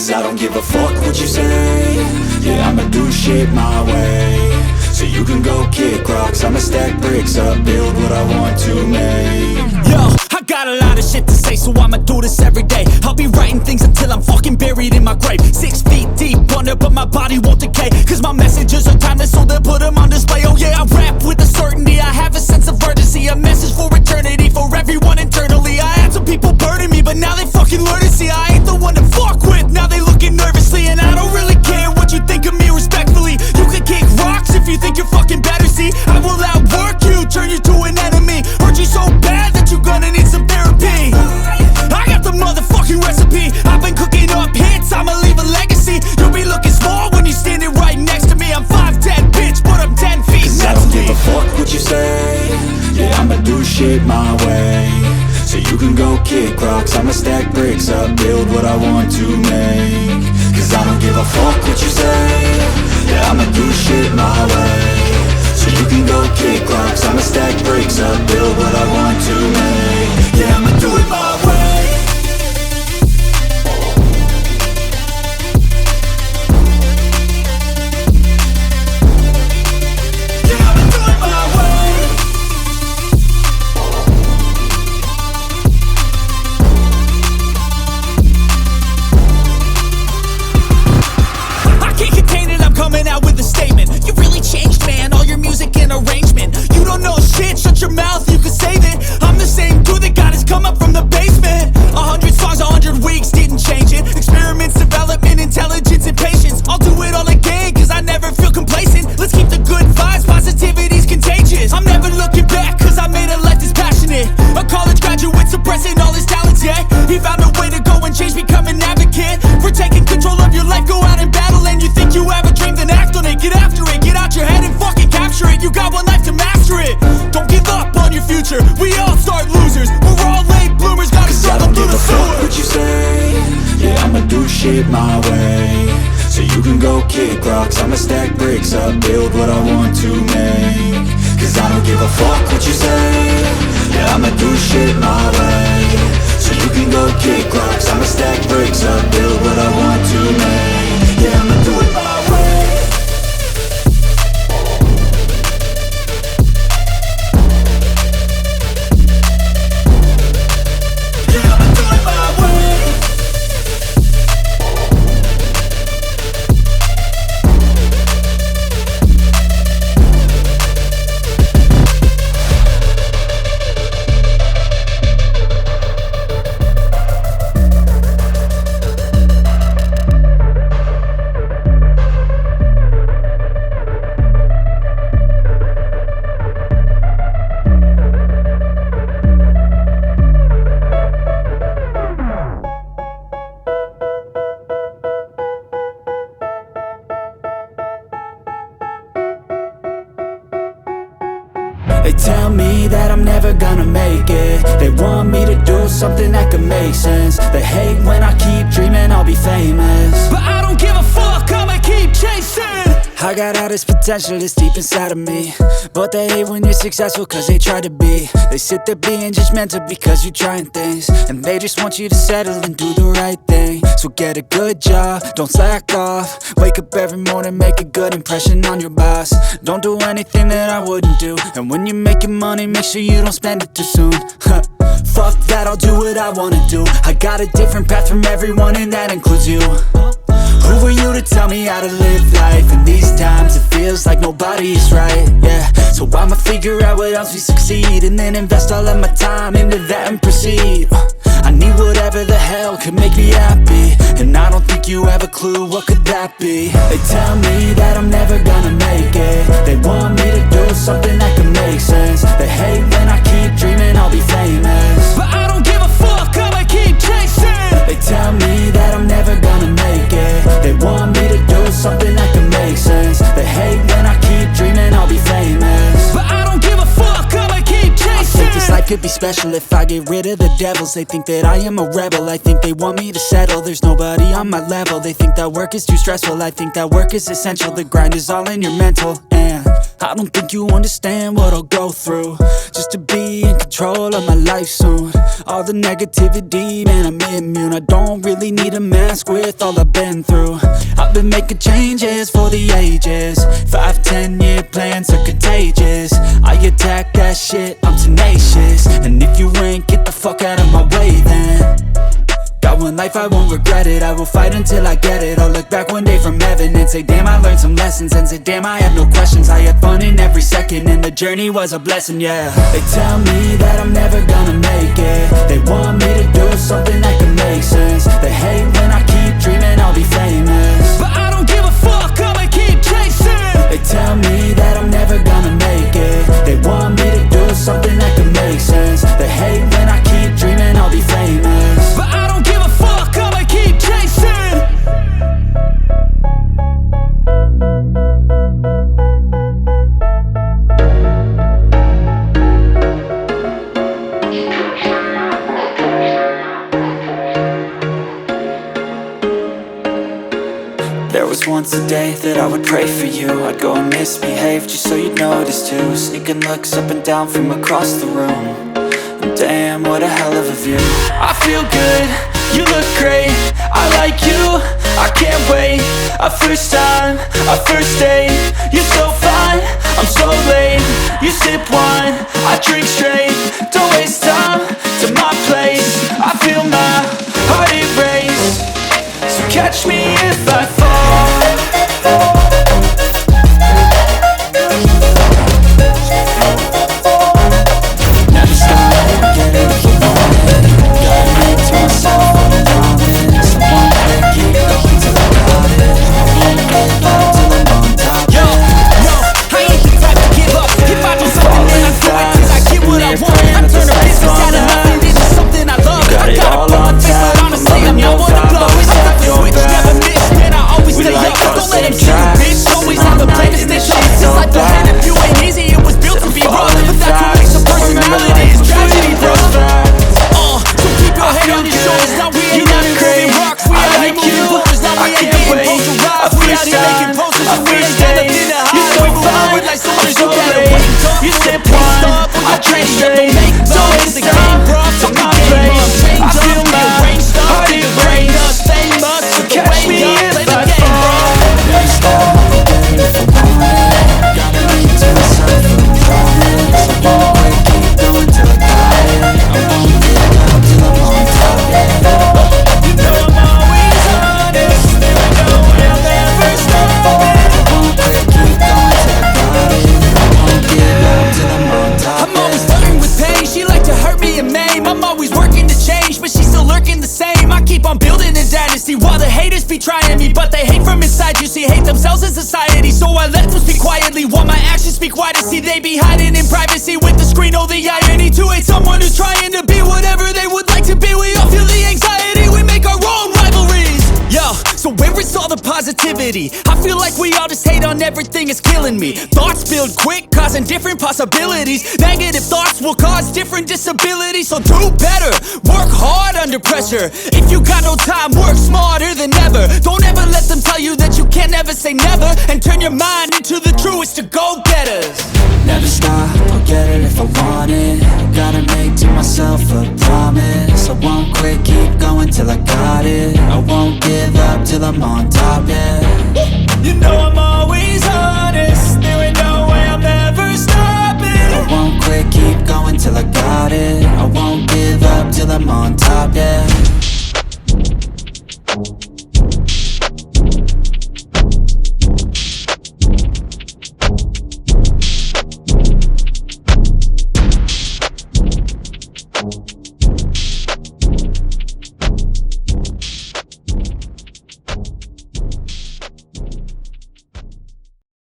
Cause I don't give a fuck what you say. Yeah, I'ma do shit my way. So you can go kick rocks, I'ma stack bricks up, build what I want to make. Yo, I got a lot of shit to say, so I'ma do this every day. I'll be writing things until I'm fucking buried in my grave. 6 feet deep under, but my body won't decay. Cause my messages are timeless, so they'll put them on display. Oh yeah, I rap with a certainty, I have a sense of urgency. A message for eternity, for everyone internally. I had some people burning me, but now they fucking learn to see I ain't the one to fuck with, now they looking nervously. And I don't really care what you think of me, respectfully. You can kick rocks if you think you're fucking better, see. I will outwork you, turn you to an enemy. Hurt you so bad that you're gonna need some therapy. I got the motherfucking recipe. I've been cooking up hits, I'ma leave a legacy. You'll be looking small when you're standing right next to me. I'm 5'10", bitch, but I'm 10 feet next to me. Cause I don't give a fuck what you say. Yeah, I'ma do shit my way. So you can go kick rocks, I'ma stack bricks up, build what I want to make. Cause I don't give a fuck what you say. Yeah, I'ma do shit my way. So you can go kick rocks, I'ma stack bricks up, build what I want to make. Yeah, I'ma do it my way. Coming out with a statement. You really changed, man, all your music and arrangement. You don't know shit, shut your mouth, you can save it. I'm the same dude that got his come up from the basement. 100 songs, 100 weeks, didn't change it. Experiments, development, intelligence, and patience. I'll do it all again, cause I never feel complacent. Let's keep the good vibes, positivity's contagious. I'm never looking back, cause I made a life that's passionate. A college graduate suppressing all his talents, yeah. He found a way to go and change, become an advocate. For taking control of your life, go out and battle. And you think you have a dream, then act on it. Get after it, get out your head and fucking capture it. You got one life to master it. Don't give up on your future, we all start losers. We're all late bloomers, gotta struggle through the sewer. What you say? Yeah, I'ma do shit my way. So you can go kick rocks, I'ma stack bricks up, build what I want to make. Cause I don't give a fuck what you say. Yeah, I'ma do shit my way. So you can go kick rocks, I'ma stack bricks up, build what I want to make. Yeah, I'ma do it my way. They tell me that I'm never gonna make it. They want me to do something that could make sense. They hate when I keep dreaming I'll be famous, but I don't give a fuck, I'ma keep chasing. I got all this potential that's deep inside of me, but they hate when you're successful cause they try to be. They sit there being judgmental because you're trying things, and they just want you to settle and do the right thing. So get a good job, don't slack off. Wake up every morning, make a good impression on your boss. Don't do anything that I wouldn't do, and when you're making money, make sure you don't spend it too soon. Fuck that, I'll do what I wanna do. I got a different path from everyone, and that includes you. Who are you to tell me how to live life? In these times it feels like nobody's right, yeah. So I'ma figure out what else we succeed, and then invest all of my time into that and proceed. I need whatever the hell could make me happy, and I don't think you have a clue what could that be. They tell me that I'm never gonna make it. They want me to do something that could make sense. They hate when I keep dreaming I'll be famous, but I don't give a fuck, I'ma keep chasing. They tell me that I'm never gonna make it. They want me to do something that can make sense. They hate when I keep dreaming I'll be famous, but I don't give a fuck, I'ma keep chasing. I think this life could be special if I get rid of the devils. They think that I am a rebel, I think they want me to settle. There's nobody on my level. They think that work is too stressful, I think that work is essential. The grind is all in your mental, and I don't think you understand what I'll go through just to be in control of my life soon. All the negativity, man, I'm immune. I don't really need a mask with all I've been through. I've been making changes for the ages. 5-10 year plans are contagious. I attack that shit, I'm tenacious. And if you ain't, get the fuck out of my way then. Got one life, I won't regret it. I will fight until I get it. I'll look back one day from heaven and say, damn, I learned some lessons. And say, damn, I have no questions. I had fun in every second, and the journey was a blessing, yeah. They tell me that I'm never gonna make it. They want me to do something that can make sense. They hate when I keep dreaming I'll be famous, but I don't give a fuck, I'ma keep chasing. They tell me that I'm never gonna make it. They want me to do something that can make sense. They hate when I keep dreaming I'll be famous, but I don't give a fuck, I'ma keep chasing. There was once a day that I would pray for you. I'd go and misbehave just so you'd notice too. Sneaking looks up and down from across the room. And damn, what a hell of a view. I feel good, you look great, I like you, I can't wait. A first time, a first date. You're so fine, I'm so late. You sip wine, I drink straight. Don't waste time to my place. I feel my heart erase. So catch me if I fall. Never stop, get it if you want it. Gotta make to myself a promise. I won't quit, keep going till I got it. I won't give up till I'm on top. Yo, I ain't the type to give up. If I do something, then I do it till I get what I want. I turn a business out of nothing into something I love. I got a politics, but honestly, I'm not one to blow. I got the switch, never miss, man, I always stay up. Don't let him shoot you, bitch. Always have a plan to stitch up. This life don't hand if you ain't easy, it was built to be rough. But that's what makes a personality, is tragedy, bro. So keep your head on your shoulders. Now we ain't out here moving rocks. We out here moving boulders. Now we ain't getting posterized. We out here making posters and we ain't got nothing to hide. We move with like soldiers. You gotta wake up. You sip wine, I drink straight. So it's the game, bro. So my place, I feel my heart erase. Famous, so catch me if I fall. Never stop, get it if I want it. Gotta make to myself a promise. I won't quit, keep going till I got it. I won't give up till I'm on top, yeah. You know I'm always honest. There ain't no way I'll ever stop it. I won't quit, keep going till I got it. I won't give up till I'm on top, I'm always flirting with pain. She like to hurt me and maim. I'm always working to change, but she's still lurking the same. I keep on building a dynasty while the haters be trying me, but they hate from inside. You see, hate themselves in society, so I let them speak quietly while my actions speak wider. See, they be hiding in privacy with the screen. Oh, the irony to hate someone who's trying to be whatever they would like to be. We all feel the anxiety, we make our own rivalries. Yo, so where is all the positivity? I feel like we all just hate on everything, it's killing me. Thoughts build quick, causing different possibilities. Negative thoughts will cause different disabilities. So do better, work hard under pressure. If you got no time, work smarter than ever. Don't ever let them tell you that you can't never say never. And turn your mind into the truest of go-getters. never stop, I'll get it if I want it. Gotta make to myself a promise. I won't quit, keep going till I got it. I won't give up till I'm on top, yeah. You know I'm always honest. There ain't no way I'm ever stopping. I won't quit, keep going till I got it. I won't give up till I'm on top, yeah.